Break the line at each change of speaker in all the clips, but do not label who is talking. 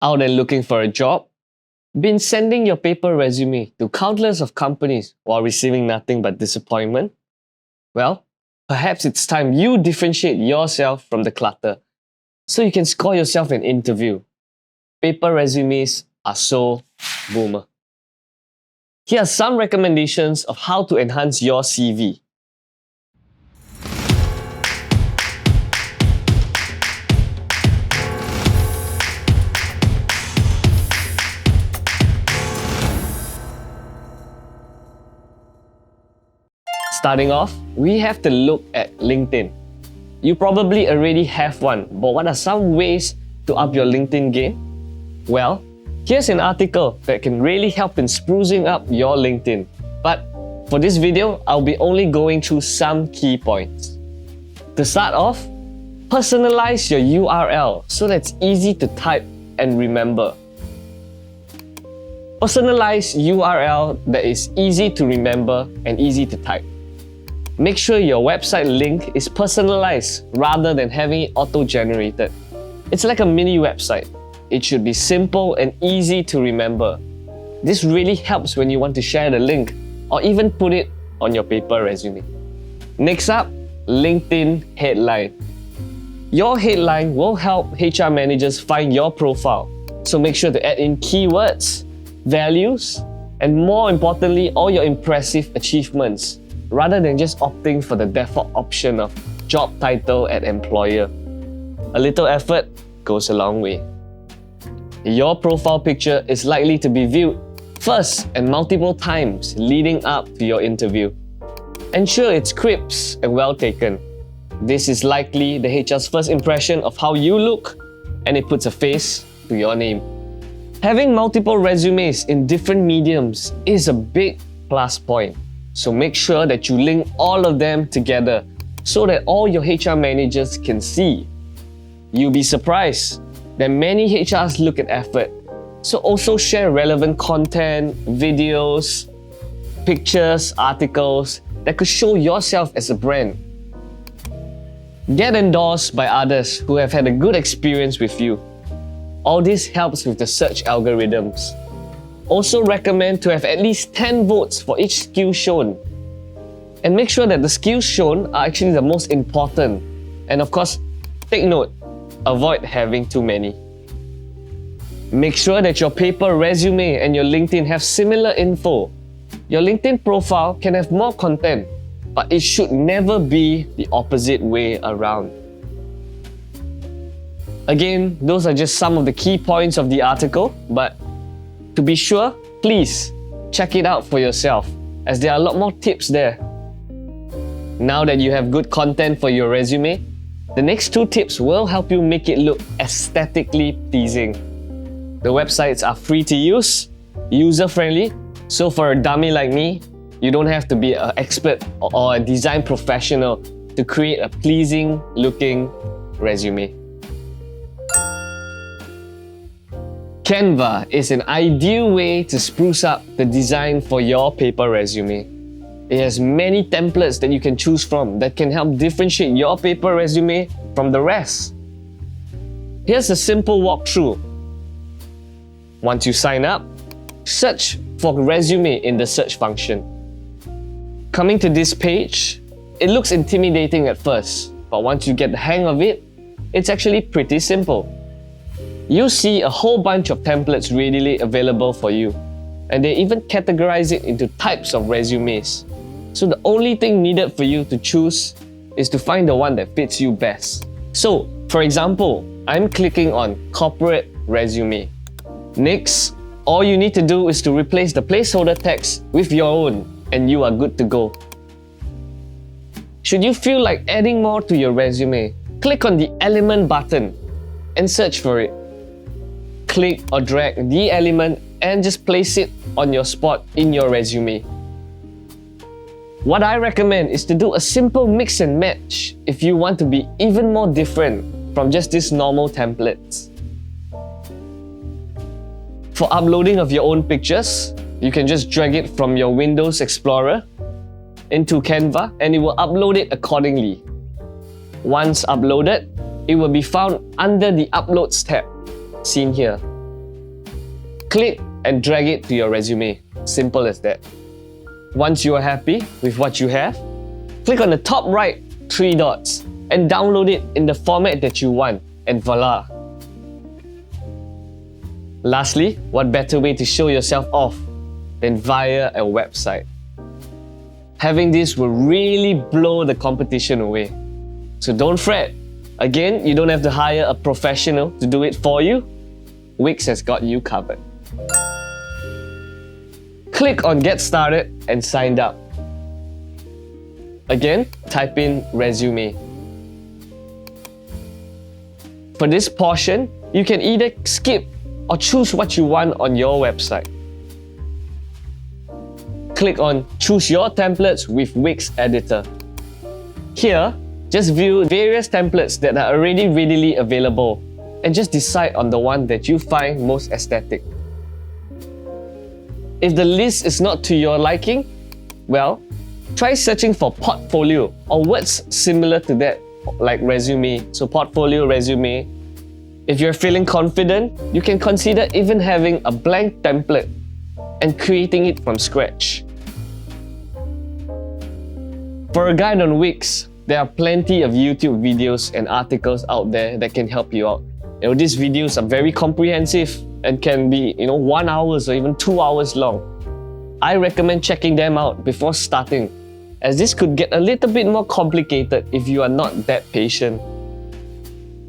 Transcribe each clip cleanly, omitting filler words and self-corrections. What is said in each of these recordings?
Out and looking for a job? Been sending your paper resume to countless of companies while receiving nothing but disappointment? Well, perhaps it's time you differentiate yourself from the clutter so you can score yourself an interview. Paper resumes are so boomer. Here are some recommendations of how to enhance your CV. Starting off, we have to look at LinkedIn. You probably already have one, but what are some ways to up your LinkedIn game? Well, here's an article that can really help in sprucing up your LinkedIn. But for this video, I'll be only going through some key points. To start off, personalize your URL so that it's easy to type and remember. Personalize URL that is easy to remember and easy to type. Make sure your website link is personalized rather than having it auto-generated. It's like a mini website. It should be simple and easy to remember. This really helps when you want to share the link or even put it on your paper resume. Next up, LinkedIn headline. Your headline will help HR managers find your profile, so make sure to add in keywords, values, and more importantly, all your impressive achievements, rather than just opting for the default option of job title and employer. A little effort goes a long way. Your profile picture is likely to be viewed first and multiple times leading up to your interview. Ensure it's crisp and well taken. This is likely the HR's first impression of how you look, and it puts a face to your name. Having multiple resumes in different mediums is a big plus point. So make sure that you link all of them together so that all your HR managers can see. You'll be surprised that many HRs look at effort. So also share relevant content, videos, pictures, articles that could show yourself as a brand. Get endorsed by others who have had a good experience with you. All this helps with the search algorithms. Also recommend to have at least 10 votes for each skill shown. And make sure that the skills shown are actually the most important. And of course, take note, avoid having too many. Make sure that your paper resume and your LinkedIn have similar info. Your LinkedIn profile can have more content, but it should never be the opposite way around. Again, those are just some of the key points of the article, but to be sure, please check it out for yourself, as there are a lot more tips there. Now that you have good content for your resume, the next two tips will help you make it look aesthetically pleasing. The websites are free to use, user-friendly, so for a dummy like me, you don't have to be an expert or a design professional to create a pleasing looking resume. Canva is an ideal way to spruce up the design for your paper resume. It has many templates that you can choose from that can help differentiate your paper resume from the rest. Here's a simple walkthrough. Once you sign up, search for resume in the search function. Coming to this page, it looks intimidating at first, but once you get the hang of it, it's actually pretty simple. You'll see a whole bunch of templates readily available for you, and they even categorize it into types of resumes. So the only thing needed for you to choose is to find the one that fits you best. So, for example, I'm clicking on Corporate Resume. Next, all you need to do is to replace the placeholder text with your own, and you are good to go. Should you feel like adding more to your resume, click on the Element button and search for it. Click or drag the element and just place it on your spot in your resume. What I recommend is to do a simple mix and match if you want to be even more different from just these normal templates. For uploading of your own pictures, you can just drag it from your Windows Explorer into Canva and it will upload it accordingly. Once uploaded, it will be found under the Uploads tab, seen here. Click and drag it to your resume. Simple as that. Once you are happy with what you have, click on the top right 3 dots and download it in the format that you want, and voila! Lastly, what better way to show yourself off than via a website? Having this will really blow the competition away. So don't fret. Again, you don't have to hire a professional to do it for you. Wix has got you covered. Click on Get Started and Sign Up. Again, type in resume. For this portion, you can either skip or choose what you want on your website. Click on Choose Your Templates with Wix Editor. Here, just view various templates that are already readily available and just decide on the one that you find most aesthetic. If the list is not to your liking, well, try searching for portfolio or words similar to that, like resume. So portfolio, resume. If you're feeling confident, you can consider even having a blank template and creating it from scratch. For a guide on Wix, there are plenty of YouTube videos and articles out there that can help you out. These videos are very comprehensive and can be 1 hour or even 2 hours long. I recommend checking them out before starting, as this could get a little bit more complicated if you are not that patient.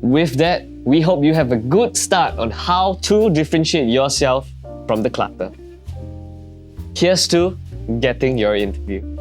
With that, we hope you have a good start on how to differentiate yourself from the clutter. Here's to getting your interview.